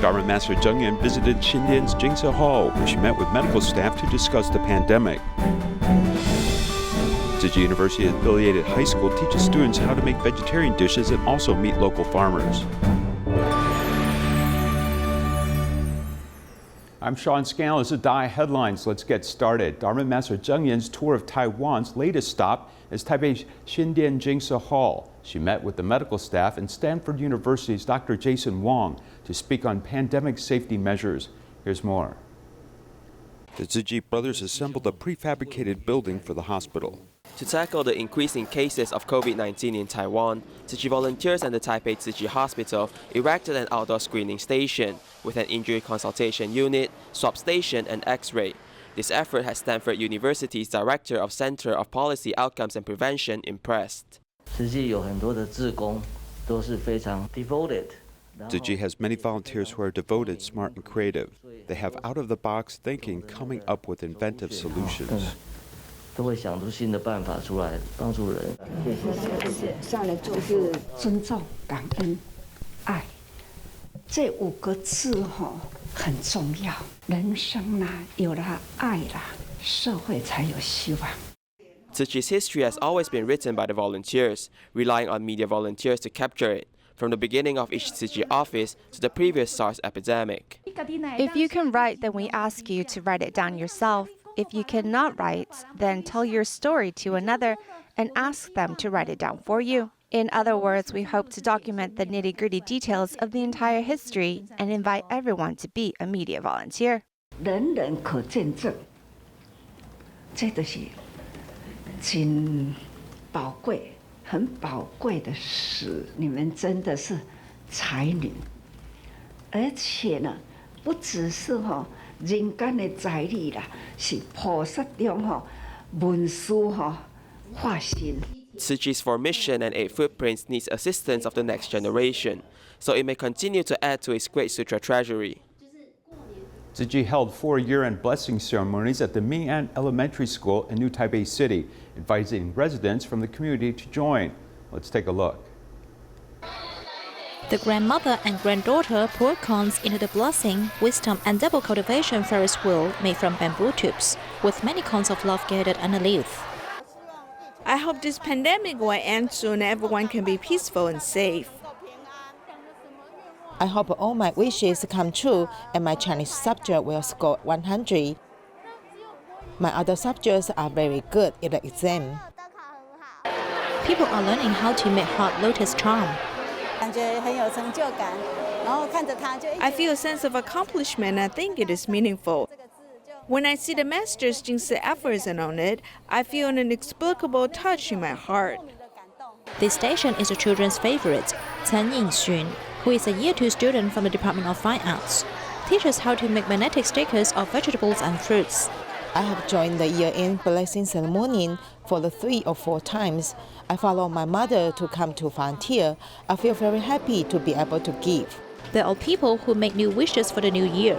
Dharma Master Cheng Yen visited Xindian's Jingsa Hall, where she met with medical staff to discuss the pandemic. Tzu Chi University affiliated high school teaches students how to make vegetarian dishes and also meet local farmers. I'm Sean Scannell. This is DAI Headlines. Let's get started. Dharma Master Cheng Yen's tour of Taiwan's latest stop is Taipei's Xindian Jingsa Hall. She met with the medical staff and Stanford University's Dr. Jason Wong to speak on pandemic safety measures. Here's more. The Tzu Chi brothers assembled a prefabricated building for the hospital. To tackle the increasing cases of COVID-19 in Taiwan, Tzu Chi volunteers and the Taipei Tzu Chi Hospital erected an outdoor screening station with an injury consultation unit, swab station, and X-ray. This effort has Stanford University's Director of Center of Policy Outcomes and Prevention impressed. Tzu Chi has many volunteers who are devoted, smart, and creative. They have out-of-the-box thinking, coming up with inventive solutions. 都会想出新的办法出来帮助人。上来就是尊重、感恩、爱，这5个字很重要。人生啦，有了爱啦，社会才有希望。 Tzu Chi's history has always been written by the volunteers, relying on media volunteers to capture it, from the beginning of each Tzu Chi office to the previous SARS epidemic. If you can write, then we ask you to write it down yourself. If you cannot write, then tell your story to another and ask them to write it down for you. In other words, we hope to document the nitty-gritty details of the entire history and invite everyone to be a media volunteer. 人人可见证，这就是很宝贵、很宝贵的事。你们真的是才女，而且呢，不只是人间的财力啦，是菩萨中文殊化身。 Tzu Chi's 4 mission and 8 footprints needs assistance of the next generation, so it may continue to add to its great sutra treasury. Tzu Chi held 4 year-end blessing ceremonies at the Ming'an Elementary School in New Taipei City, inviting residents from the community to join. Let's take a look. The grandmother and granddaughter pour cones into the blessing, wisdom, and double cultivation Ferris wheel made from bamboo tubes, with many cones of love gathered underneath. I hope this pandemic will end soon and everyone can be peaceful and safe. I hope all my wishes come true and my Chinese subject will score 100. My other subjects are very good in the exam. People are learning how to make heart lotus charm. I feel a sense of accomplishment and I think it is meaningful. When I see the master's Jingsa efforts on it, I feel an inexplicable touch in my heart. This station is a children's favorite. Chen Yingxun, who is a Year 2 student from the Department of Fine Arts, teaches how to make magnetic stickers of vegetables and fruits. I have joined the year-end blessing ceremony for the 3 or 4 times. I follow my mother to come to volunteer. I feel very happy to be able to give. There are people who make new wishes for the new year.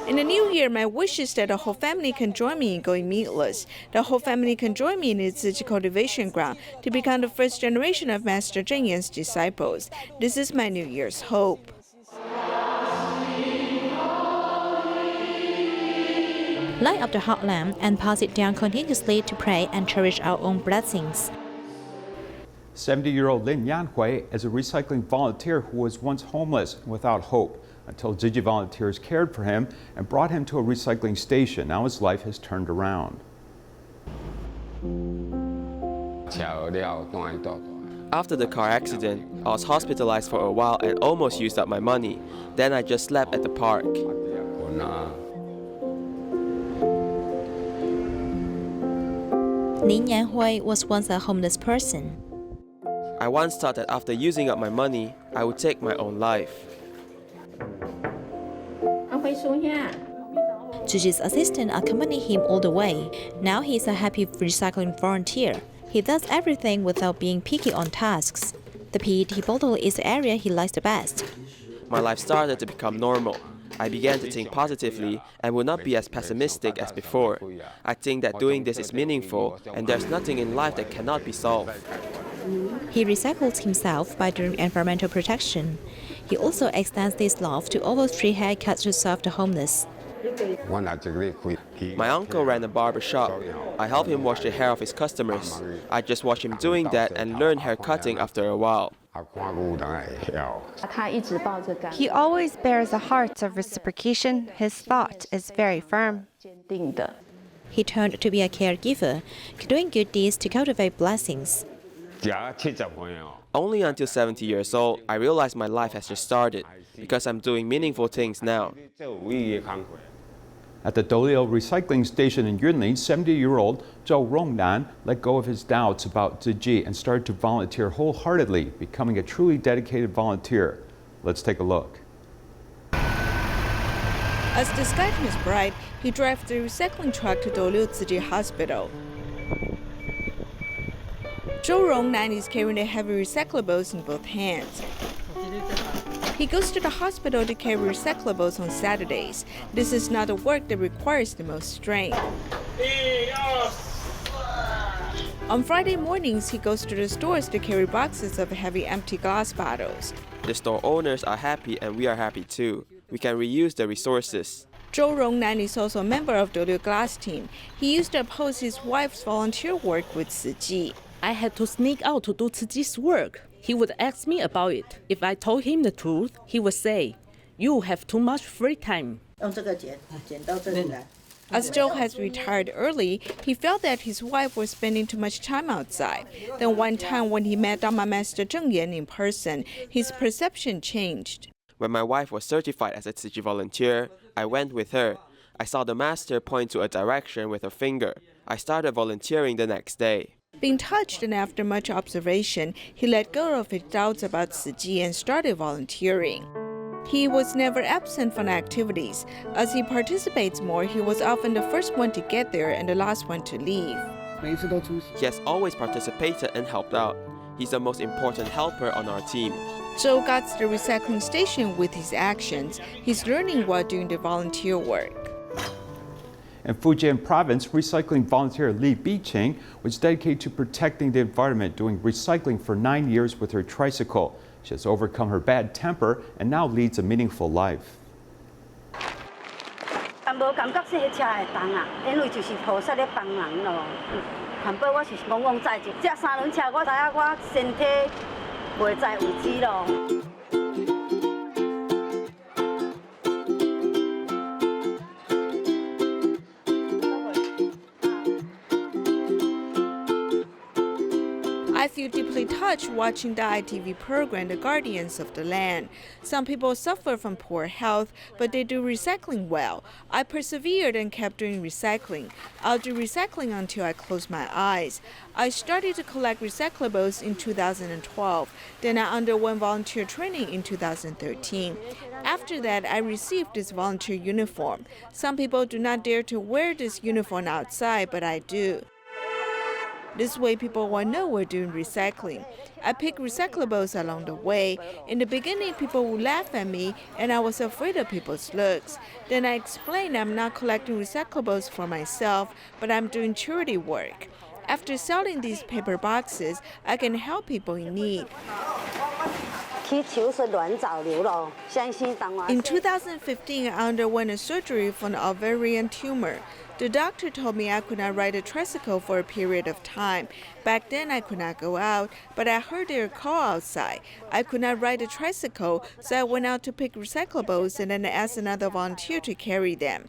In the new year, my wish is that the whole family can join me in going meatless. The whole family can join me in its Tzu Chi cultivation ground to become the first generation of Master Cheng Yen's disciples. This is my New Year's hope. Light up the heart lamp and pass it down continuously to pray and cherish our own blessings. 70-year-old Lin Yanhui is a recycling volunteer who was once homeless and without hope until Tzu Chi volunteers cared for him and brought him to a recycling station. Now his life has turned around. After the car accident, I was hospitalized for a while and almost used up my money. Then I just slept at the park. Lin Yanhui was once a homeless person. I once thought that after using up my money, I would take my own life. Tzu Chi's assistant accompanied him all the way. Now he is a happy recycling volunteer. He does everything without being picky on tasks. The PET bottle is the area he likes the best. My life started to become normal. I began to think positively and would not be as pessimistic as before. I think that doing this is meaningful and there's nothing in life that cannot be solved. He recycles himself by doing environmental protection. He also extends this love to over 3 haircuts to serve the homeless. My uncle ran a barber shop. I help him wash the hair of his customers. I just watch him doing that and learn hair cutting after a while. He always bears a heart of reciprocation. His thought is very firm. He turned to be a caregiver, doing good deeds to cultivate blessings. Only until 70 years old, I realized my life has just started because I'm doing meaningful things now. At the Dolio recycling station in Yunlin, 70-year-old Zhou Rongnan let go of his doubts about Tzu Chi and started to volunteer wholeheartedly, becoming a truly dedicated volunteer. Let's take a look. As the sky turns bright, he drives the recycling truck to Dolio Tzu Chi Hospital. Zhou Rongnan is carrying the heavy recyclables in both hands. He goes to the hospital to carry recyclables on Saturdays. This is not the work that requires the most strength. On Friday mornings, he goes to the stores to carry boxes of heavy empty glass bottles. The store owners are happy and we are happy too. We can reuse the resources. Zhou Rongnan is also a member of Dolio Glass team. He used to oppose his wife's volunteer work with Tzu Chi. I had to sneak out to do Tzu Chi's work. He would ask me about it. If I told him the truth, he would say, "You have too much free time." As Zhou has retired early, he felt that his wife was spending too much time outside. Then one time when he met Dharma Master Cheng Yen in person, his perception changed. When my wife was certified as a Tzu Chi volunteer, I went with her. I saw the master point to a direction with her finger. I started volunteering the next day. Being touched and after much observation, he let go of his doubts about Tzu Chi and started volunteering. He was never absent from activities. As he participates more, he was often the first one to get there and the last one to leave. He has always participated and helped out. He's the most important helper on our team. Zhou guides the recycling station with his actions. He's learning while doing the volunteer work. In Fujian province, recycling volunteer Li Biqing was dedicated to protecting the environment, doing recycling for 9 years with her tricycle. She has overcome her bad temper and now leads a meaningful life. I feel deeply touched watching the ITV program, The Guardians of the Land. Some people suffer from poor health, but they do recycling well. I persevered and kept doing recycling. I'll do recycling until I close my eyes. I started to collect recyclables in 2012. Then I underwent volunteer training in 2013. After that, I received this volunteer uniform. Some people do not dare to wear this uniform outside, but I do. This way people will know we're doing recycling. I pick recyclables along the way. In the beginning, people would laugh at me and I was afraid of people's looks. Then I explained I'm not collecting recyclables for myself, but I'm doing charity work. After selling these paper boxes, I can help people in need. In 2015, I underwent a surgery for an ovarian tumor. The doctor told me I could not ride a tricycle for a period of time. Back then, I could not go out, but I heard their call outside. I could not ride a tricycle, so I went out to pick recyclables and then asked another volunteer to carry them.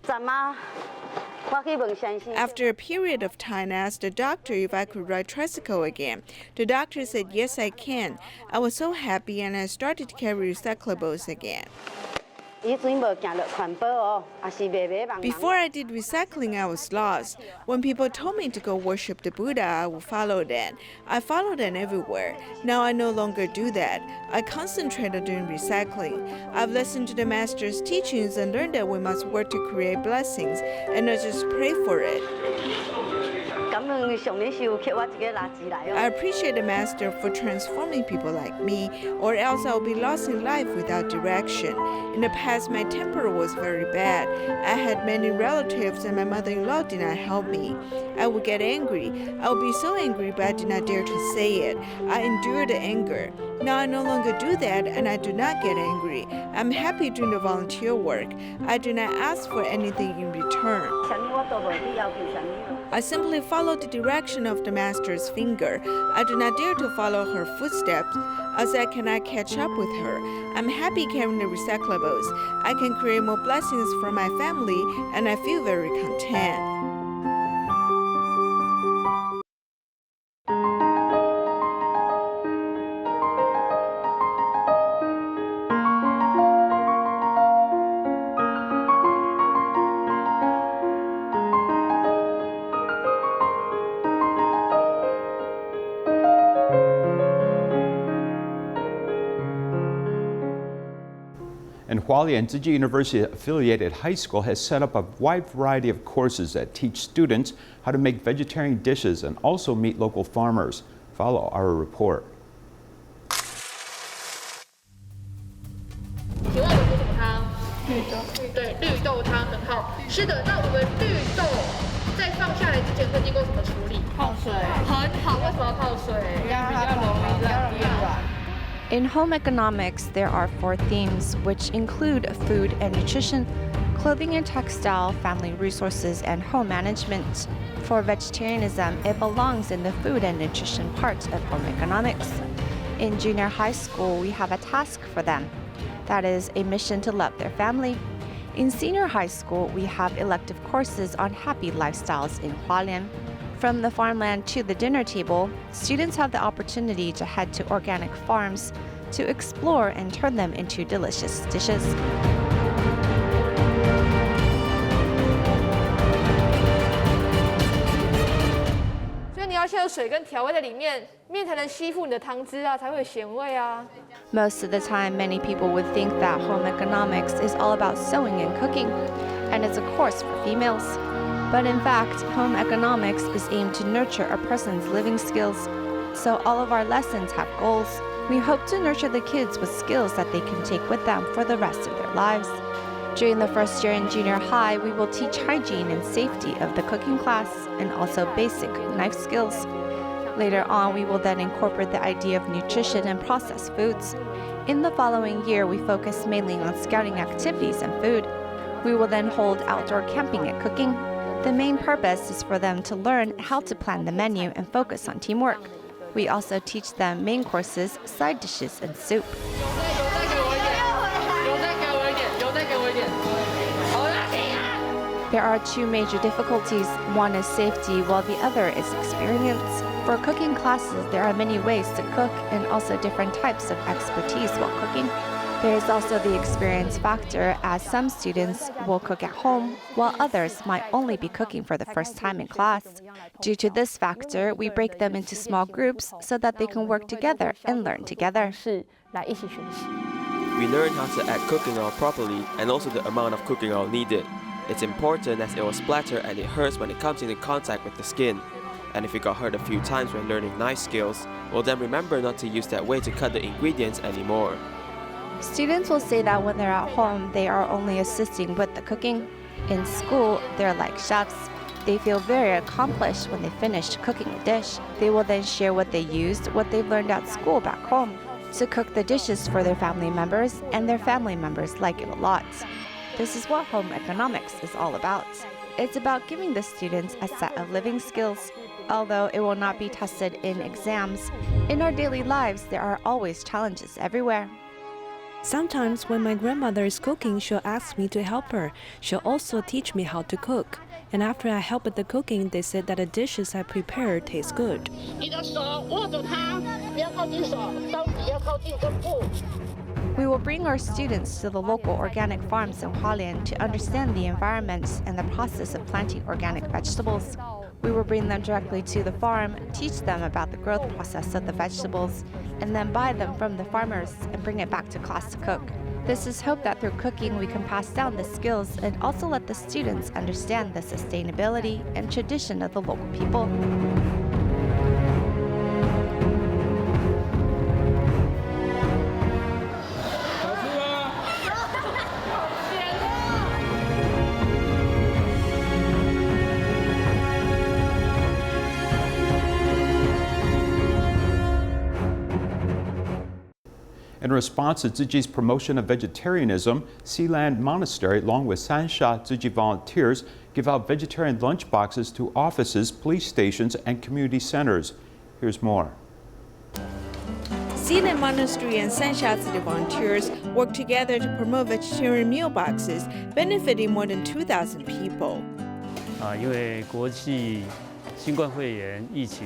After a period of time, I asked the doctor if I could ride tricycle again. The doctor said, yes, I can. I was so happy and I started to carry recyclables again. Before I did recycling, I was lost. When people told me to go worship the Buddha, I would follow them. I followed them everywhere. Now I no longer do that. I concentrate on doing recycling. I've listened to the Master's teachings and learned that we must work to create blessings and not just pray for it. I appreciate the Master for transforming people like me, or else I'll be lost in life without direction. In the past, my temper was very bad. I had many relatives and my mother-in-law did not help me. I would get angry. I would be so angry, but I did not dare to say it. I endured the anger. Now I no longer do that and I do not get angry. I'm happy doing the volunteer work. I do not ask for anything in return. I simply follow the direction of the Master's finger. I do not dare to follow her footsteps, as I cannot catch up with her. I'm happy carrying the recyclables. I can create more blessings for my family, and I feel very content. And Hualien, Tzu Chi University affiliated high school has set up a wide variety of courses that teach students how to make vegetarian dishes and also meet local farmers. Follow our report. 请问我们什么汤？绿豆。对，绿豆汤很好。是的，那我们绿豆在放下来之前会经过什么处理？泡水。很好，为什么要泡水？比较容易烂掉。 In home economics, there are 4 themes, which include food and nutrition, clothing and textile, family resources, and home management. For vegetarianism, it belongs in the food and nutrition part of home economics. In junior high school, we have a task for them. That is, a mission to love their family. In senior high school, we have elective courses on happy lifestyles in Hualien. From the farmland to the dinner table, students have the opportunity to head to organic farms to explore and turn them into delicious dishes. 所以你要先有水跟调味在里面，面才能吸附你的汤汁啊，才会有咸味啊。 Most of the time, many people would think that home economics is all about sewing and cooking, and it's a course for females. But in fact, home economics is aimed to nurture a person's living skills. So all of our lessons have goals. We hope to nurture the kids with skills that they can take with them for the rest of their lives. During the first year in junior high, we will teach hygiene and safety of the cooking class and also basic knife skills. Later on, we will then incorporate the idea of nutrition and processed foods. In the following year, we focus mainly on scouting activities and food. We will then hold outdoor camping and cooking. The main purpose is for them to learn how to plan the menu and focus on teamwork. We also teach them main courses, side dishes, and soup. There are 2 major difficulties. One is safety, while the other is experience. For cooking classes, there are many ways to cook and also different types of expertise while cooking. There is also the experience factor, as some students will cook at home, while others might only be cooking for the first time in class. Due to this factor, we break them into small groups so that they can work together and learn together. We learn how to add cooking oil properly and also the amount of cooking oil needed. It's important as it will splatter and it hurts when it comes into contact with the skin. And if you got hurt a few times when learning knife skills, well then remember not to use that way to cut the ingredients anymore. Students will say that when they're at home, they are only assisting with the cooking. In school, they're like chefs. They feel very accomplished when they finish cooking a dish. They will then share what they used, what they've learned at school back home, to cook the dishes for their family members, and their family members like it a lot. This is what home economics is all about. It's about giving the students a set of living skills. Although it will not be tested in exams, in our daily lives there are always challenges everywhere. Sometimes when my grandmother is cooking, she'll ask me to help her. She'll also teach me how to cook. And after I help with the cooking, they said that the dishes I prepare taste good. We will bring our students to the local organic farms in Hualien to understand the environment and the process of planting organic vegetables. We will bring them directly to the farm, teach them about the growth process of the vegetables, and then buy them from the farmers and bring it back to class to cook. This is hope that through cooking we can pass down the skills and also let the students understand the sustainability and tradition of the local people. In response to Tzu Chi's promotion of vegetarianism, Xindian Monastery, along with Sansha Tzu Chi volunteers, give out vegetarian lunch boxes to offices, police stations, and community centers. Here's more. Xindian Monastery and Sansha Tzu Chi volunteers work together to promote vegetarian meal boxes, benefiting more than 2,000 people. 因为国际新冠肺炎疫情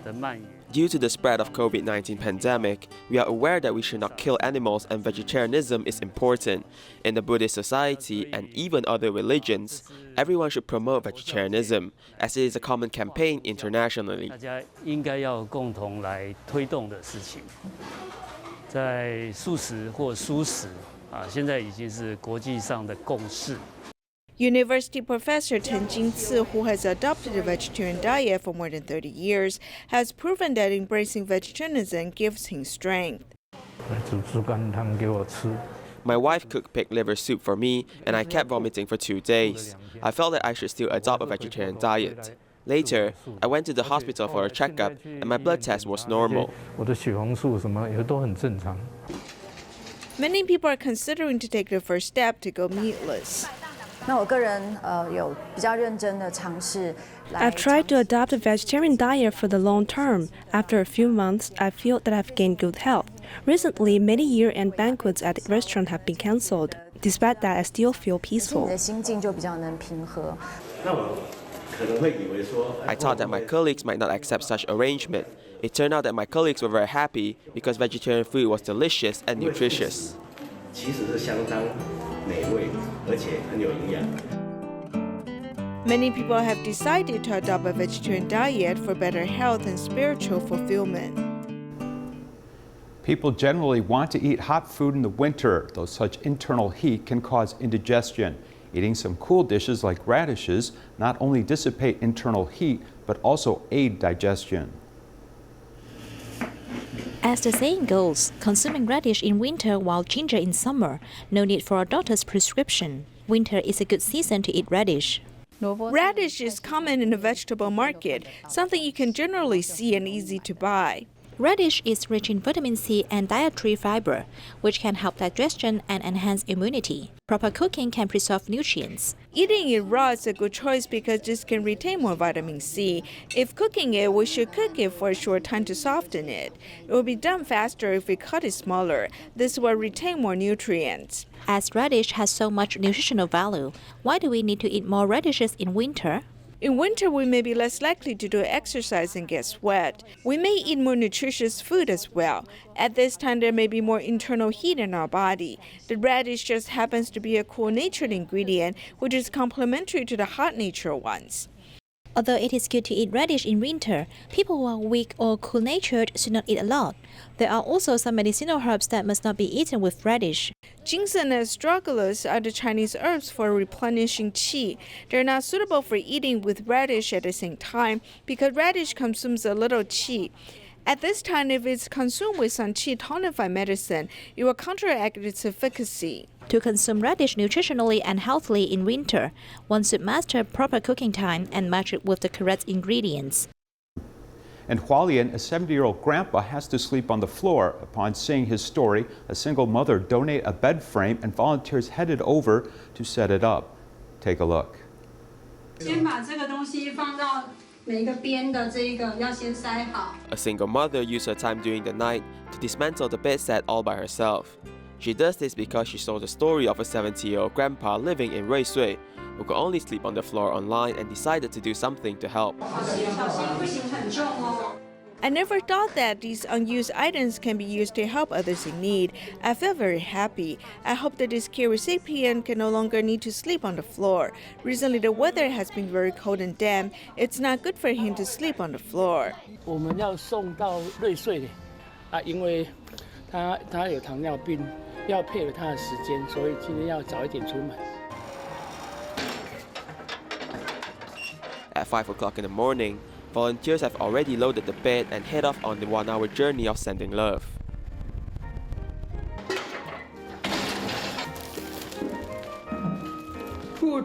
的蔓延。 Due to the spread of COVID-19 pandemic, we are aware that we should not kill animals and vegetarianism is important. In the Buddhist society and even other religions, everyone should promote vegetarianism, as it is a common campaign internationally. 大家应该要共同来推动的事情，在素食或蔬食现在已经是国际上的共识。 University professor Tan Jing-Tzu, who has adopted a vegetarian diet for more than 30 years, has proven that embracing vegetarianism gives him strength. My wife cooked pig liver soup for me, and I kept vomiting for 2 days. I felt that I should still adopt a vegetarian diet. Later, I went to the hospital for a checkup, and my blood test was normal. Many people are considering to take the first step to go meatless. I've tried to adopt a vegetarian diet for the long term. After a few months, I feel that I've gained good health. Recently, many year-end banquets at the restaurant have been cancelled. Despite that, I still feel peaceful. I thought that my colleagues might not accept such arrangement. It turned out that my colleagues were very happy because vegetarian food was delicious and nutritious. Many people have decided to adopt a vegetarian diet for better health and spiritual fulfillment. People generally want to eat hot food in the winter, though such internal heat can cause indigestion. Eating some cool dishes like radishes not only dissipate internal heat, but also aid digestion. As the saying goes, consuming radish in winter while ginger in summer, no need for a doctor's prescription. Winter is a good season to eat radish. Radish is common in the vegetable market, something you can generally see and easy to buy. Radish is rich in vitamin C and dietary fiber, which can help digestion and enhance immunity. Proper cooking can preserve nutrients. Eating it raw is a good choice because this can retain more vitamin C. If cooking it, we should cook it for a short time to soften it. It will be done faster if we cut it smaller. This will retain more nutrients. As radish has so much nutritional value, why do we need to eat more radishes in winter? In winter, we may be less likely to do exercise and get sweat. We may eat more nutritious food as well. At this time, there may be more internal heat in our body. The radish just happens to be a cool-natured ingredient, which is complementary to the hot-natured ones. Although it is good to eat radish in winter, people who are weak or cool-natured should not eat a lot. There are also some medicinal herbs that must not be eaten with radish. Ginseng and astragalus are the Chinese herbs for replenishing qi. They're not suitable for eating with radish at the same time because radish consumes a little qi. At this time, if it's consumed with some qi tonified medicine, it will counteract its efficacy. To consume radish nutritionally and healthily in winter, one should master proper cooking time and match it with the correct ingredients. In Hualien, a 70-year-old grandpa has to sleep on the floor. Upon seeing his story, a single mother donated a bed frame and volunteers headed over to set it up. Take a look. A single mother used her time during the night to dismantle the bed set all by herself. She does this because she saw the story of a 70-year-old grandpa living in Ruisui who could only sleep on the floor online and decided to do something to help. I never thought that these unused items can be used to help others in need. I feel very happy. I hope that this care recipient can no longer need to sleep on the floor. Recently, the weather has been very cold and damp. It's not good for him to sleep on the floor. 我们要送到瑞穗的因为他有糖尿病，要配合他的时间，所以今天要早一点出门。 At 5 o'clock in the morning, volunteers have already loaded the bed and head off on the 1-hour journey of sending love. 过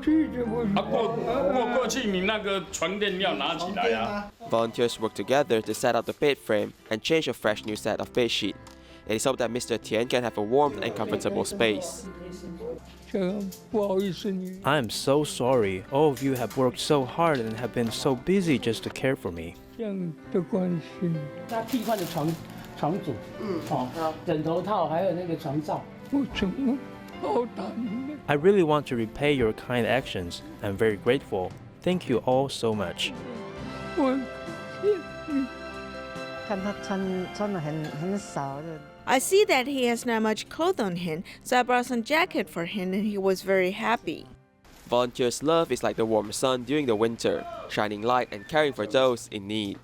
去你那个床垫要拿起来啊。 Volunteers work together to set up the bed frame and change a fresh new set of bedsheet. It is hoped that Mr. Tian can have a warm and comfortable space. I am so sorry. All of you have worked so hard and have been so busy just to care for me. 他替换的床组，枕头套还有那个床罩。 I really want to repay your kind actions. I'm very grateful. Thank you all so much. I see that he has not much clothes on him, so I brought some jacket for him and he was very happy. Volunteers' love is like the warm sun during the winter, shining light and caring for those in need.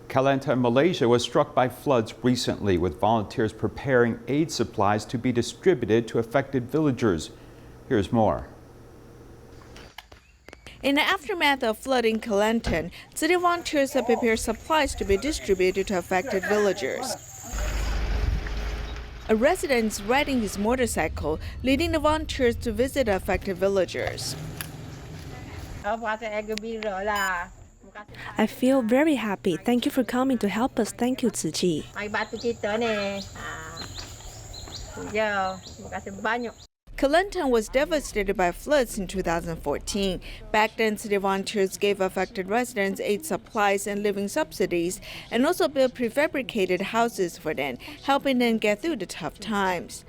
Kelantan, Malaysia was struck by floods recently, with volunteers preparing aid supplies to be distributed to affected villagers. Here's more. In the aftermath of flood in Kelantan, city volunteers have prepared supplies to be distributed to affected villagers. A resident is riding his motorcycle, leading the volunteers to visit the affected villagers. I feel very happy. Thank you for coming to help us. Thank you, Tzu Chi. Kelantan was devastated by floods in 2014. Back then, city volunteers gave affected residents aid supplies and living subsidies, and also built prefabricated houses for them, helping them get through the tough times.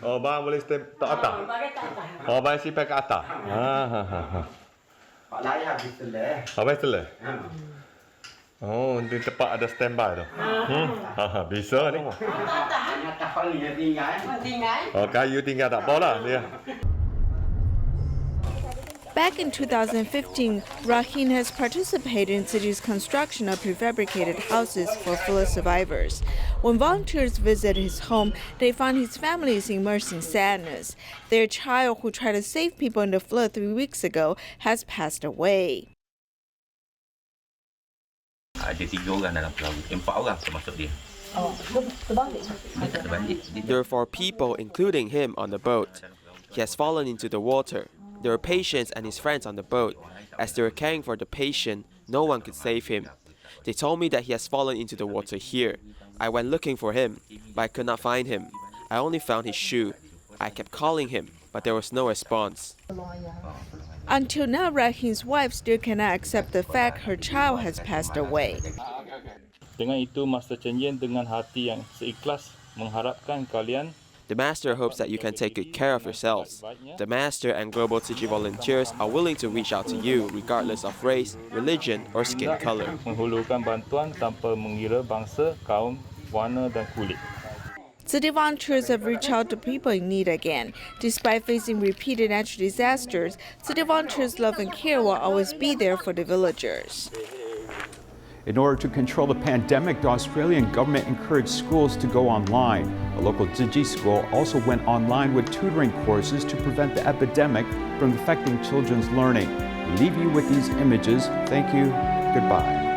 Oh, bang boleh step tak atas. Oh, bang si pakai atas. Habis telah. Oh, di tempat ada standby tu. Bisa ni. Oh, kayu tinggal tak apa lah dia. Back in 2015, Rahin has participated in city's construction of prefabricated houses for flood survivors. When volunteers visited his home, they found his family is immersed in sadness. Their child, who tried to save people in the flood 3 weeks ago, has passed away. Ada 3 orang dalam perahu, 4 orang termasuk dia. There are 4 people, including him, on the boat. He has fallen into the water. There were patients and his friends on the boat. As they were caring for the patient, no one could save him. They told me that he has fallen into the water here. I went looking for him, but I could not find him. I only found his shoe. I kept calling him, but there was no response. Until now, Rahin's wife still cannot accept the fact her child has passed away. Dengan itu, Master Cheng Yen dengan hati yang seikhlas mengharapkan kalian. The Master hopes that you can take good care of yourselves. The Master and Global Tzu Chi volunteers are willing to reach out to you regardless of race, religion, or skin color. Menghulurkan bantuan tanpa mengira bangsa, kaum, warna dan kulit. City volunteers have reached out to people in need again. Despite facing repeated natural disasters, city volunteers' love and care will always be there for the villagers. In order to control the pandemic, the Australian government encouraged schools to go online. A local Tzu Chi school also went online with tutoring courses to prevent the epidemic from affecting children's learning. We leave you with these images. Thank you. Goodbye.